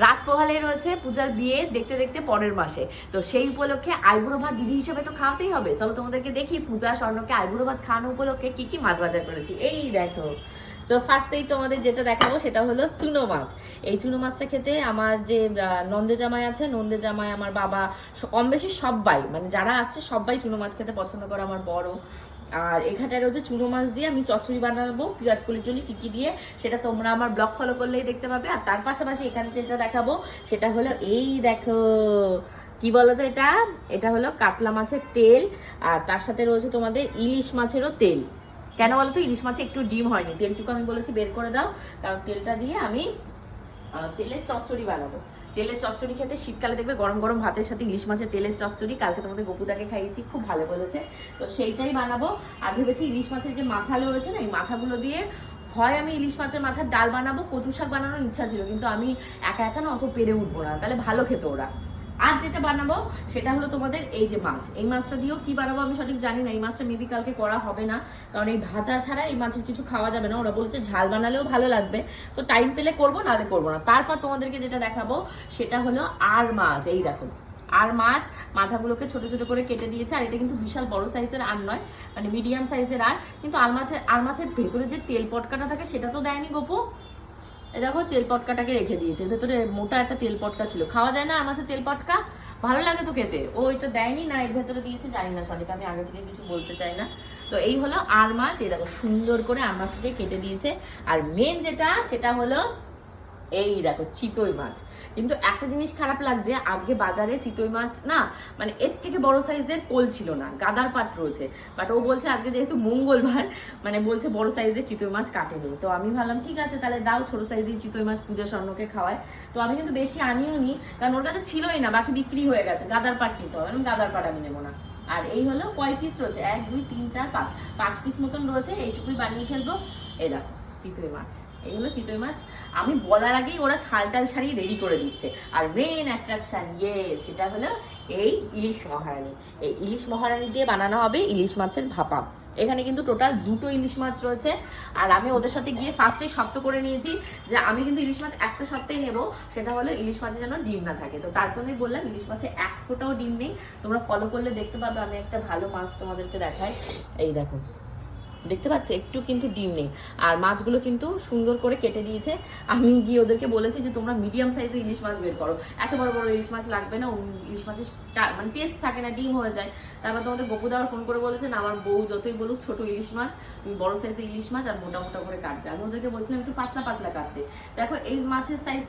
রাত পোহালে রয়েছে পূজার বিয়ে দেখতে দেখতে পরের মাসে। তো সেই উপলক্ষে আইবুড়ো ভাত দিদি হিসেবে তো খাওয়াতেই হবে। চলো তোমাদেরকে দেখি পূজা স্বর্ণকে আইবুড়ো ভাত খাওয়ানো উপলক্ষে কি কি মাছ বাজার করেছি। এই দেখো, তো ফার্স্টেই তোমাদের যেটা দেখাবো সেটা হলো চুনো মাছ। এই চুনো মাছটা খেতে আমার যে নন্দে জামাই আছে, নন্দে জামাই, আমার বাবা, কম বেশি সবাই, মানে যারা আসছে সবাই চুনো মাছ খেতে পছন্দ করে, আমার বড়। আর এখানটায় রয়েছে চুনো মাছ দিয়ে আমি চচ্চড়ি বানাবো, পেঁয়াজ কলিটলি কি কি দিয়ে, সেটা তোমরা আমার ব্লগ ফলো করলেই দেখতে পাবে। আর তার পাশাপাশি এখানে যেটা দেখাবো সেটা হলো এই দেখো, কি বলতো, এটা এটা হলো কাতলা মাছের তেল। আর তার সাথে রয়েছে তোমাদের ইলিশ মাছেরও তেল। কেন বলতো, ইলিশ মাছে একটু ডিম হয়নি, তেলটুকু আমি বলেছি বের করে দাও, কারণ তেলটা দিয়ে আমি তেলের চচ্চড়ি বানাবো। তেলের চচ্চড়ি খেতে শীতকালে দেখবে গরম গরম ভাতের সাথে ইলিশ মাছের তেলের চচ্চড়ি, কালকে তোমাদের গপুদাকে খাইয়েছি, খুব ভালো বলেছে। তো সেইটাই বানাবো। আর ভেবেছি ইলিশ মাছের যে মাথাগুলো রয়েছে না, এই মাথাগুলো দিয়ে হয় আমি ইলিশ মাছের মাথার ডাল বানাবো, কচু শাক বানানোর ইচ্ছা ছিল, কিন্তু আমি একা একা না অত পেরে উঠবো না, তাহলে ভালো খেতো ওরা। আর যেটা বানাবো সেটা হলো তোমাদের এই যে মাছ, এই মাছটা দিয়েও কি বানাবো আমি সঠিক জানি না। এই মাছটা মেবি কালকে করা হবে না, কারণ এই ভাজা ছাড়া এই মাছের কিছু খাওয়া যাবে না। ওরা বলছে ঝাল বানালেও ভালো লাগবে, তো টাইম পেলে করবো, নাহলে করবো না। তারপর তোমাদেরকে যেটা দেখাবো সেটা হলো আর মাছ। এই দেখো, আর মাছ মাথাগুলোকে ছোট ছোট করে কেটে দিয়েছে। আর এটা কিন্তু বিশাল বড় সাইজের আর নয়, মানে মিডিয়াম সাইজের আর। কিন্তু আর মাছের ভেতরে যে তেল পটকাটা থাকে সেটা তো দেয়নি গপু। এই দেখো, তেল পটকাটাকে রেখে দিয়েছে, ভেতরে মোটা একটা তেল পটকা ছিল। খাওয়া যায় না আর মাছের তেল পটকা, ভালো লাগে তো খেতে। ও এটা দেয়নি না এর ভেতরে দিয়েছে, জানি না সঠিক, আমি আগে থেকে কিছু বলতে চাই না। তো এই হলো আর মাছ। এই দেখো সুন্দর করে আর মাছটাকে কেটে দিয়েছে। আর মেন যেটা সেটা হলো এই দেখো চিতই মাছ। কিন্তু একটা জিনিস খারাপ লাগছে, আজকে বাজারে চিতই মাছ না, মানে এর থেকে বড় সাইজের কোল ছিল না, গাদার পাট রয়েছে। বাট ও বলছে আজকে যেহেতু মঙ্গলবার, মানে বলছে বড় সাইজের চিতই মাছ কাটেনি। তো আমি ভাবলাম ঠিক আছে তাহলে দাও, ছোট সাইজের চিতই মাছ পূজা স্বর্ণকে খাওয়ায়। তো আমি কিন্তু বেশি আনিও নি, কারণ ওর কাছে ছিলই না, বাকি বিক্রি হয়ে গেছে। গাদার পাট নিতে হবে, আমি গাদার পাট আমি নেবো না। আর এই হলো কয় পিস রয়েছে, 1 2 3 4 5, 5 পিস মতন রয়েছে, এইটুকুই বানিয়ে ফেলবো। এই দেখো চিতই মাছ, এগুলো চিতই মাছ। আমি বলার আগেই ওরা ছালটাল ছাড়িয়ে রেডি করে দিচ্ছে। আর মেন অ্যাট্রাকশন সেটা হলো এই ইলিশ মহারানী। এই ইলিশ মহারানী দিয়ে বানানো হবে ইলিশ মাছের ভাপা। এখানে কিন্তু টোটাল 2টো ইলিশ মাছ রয়েছে। আর আমি ওদের সাথে গিয়ে ফার্স্টেই শর্ত করে নিয়েছি যে আমি কিন্তু ইলিশ মাছ একটা সপ্তাহে নেবো, সেটা হলো ইলিশ মাছে যেন ডিম না থাকে। তো তার জন্যই বললাম ইলিশ মাছে 1 ফোঁটাও ডিম নেই। তোমরা ফলো করলে দেখতে পাবে, আমি একটা ভালো মাছ তোমাদেরকে দেখাই। এই দেখো, দেখতে পাচ্ছ একটু কিন্তু ডিম নেই। আর মাছগুলো কিন্তু সুন্দর করে কেটে দিয়েছে। আমি গিয়ে ওদেরকে বলেছি যে তোমরা মিডিয়াম সাইজের ইলিশ মাছ বের করো, এত বড় বড় ইলিশ মাছ লাগবে না, ইলিশ মাছের মানে টেস্ট থাকে না, ডিম হয়ে যায়। তারপর তোমাদের গপুদা আবার ফোন করে বলেছেন আমার বউ যতই বলুক ছোট ইলিশ মাছ, বড় সাইজের ইলিশ মাছ আর মোটা মোটা করে কাটবে। আমি ওদেরকে বলছিলাম একটু পাতলা পাতলা কাটতে। দেখো এই মাছের সাইজ